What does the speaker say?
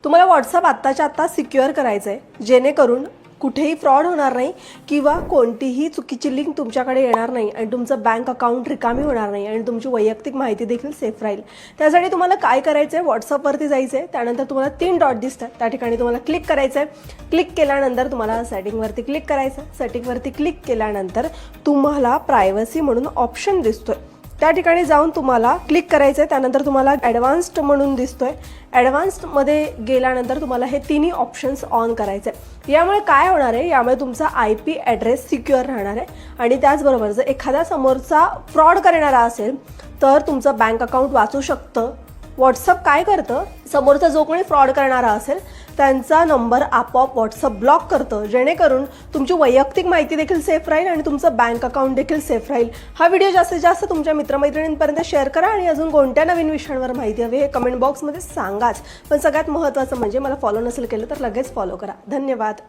तुम्हाला व्हॉट्सअप आत्ताच्या आत्ता सिक्युअर करायचं आहे जेणेकरून कुठेही फ्रॉड होणार नाही किंवा कोणतीही चुकीची लिंक तुमच्याकडे येणार नाही आणि तुमचं बँक अकाउंट रिकामी होणार नाही आणि तुमची वैयक्तिक माहिती देखील सेफ राहील। त्यासाठी तुम्हाला काय करायचं आहे, व्हॉट्सअपवरती जायचं आहे, त्यानंतर तुम्हाला 3 डॉट दिसतात, त्या ठिकाणी तुम्हाला क्लिक करायचं आहे। क्लिक केल्यानंतर तुम्हाला सेटिंगवरती क्लिक करायचं आहे। सेटिंगवरती क्लिक केल्यानंतर तुम्हाला प्रायव्हसी म्हणून ऑप्शन दिसतोय, त्या ठिकाणी जाऊन तुम्हाला क्लिक करायचं आहे। त्यानंतर तुम्हाला ॲडव्हान्स्ड म्हणून दिसतोय, ॲडव्हान्स्डमध्ये गेल्यानंतर तुम्हाला हे तिन्ही ऑप्शन्स ऑन करायचे आहे। यामुळे काय होणार आहे, यामुळे तुमचा IP ॲड्रेस सिक्युअर राहणार आहे आणि त्याचबरोबर जर एखादा समोरचा फ्रॉड करणारा असेल तर तुमचं बँक अकाउंट वाचू शकतं। व्हॉट्सअप काय करतं, समोरचा जो कोणी फ्रॉड करणारा असेल त्यांचा नंबर आपोआप व्हॉट्सअप ब्लॉक करतं, जेणेकरून तुमची वैयक्तिक माहिती देखील सेफ राहील आणि तुमचं बँक अकाउंट देखील सेफ राहील। हा व्हिडिओ जास्तीत जास्त तुमच्या मित्रमैत्रिणींपर्यंत शेअर करा आणि अजून कोणत्या नवीन विषयांवर माहिती हवी हे कमेंट बॉक्समध्ये सांगाच। पण सगळ्यात महत्त्वाचं म्हणजे मला फॉलो नसेल केलं तर लगेच फॉलो करा। धन्यवाद।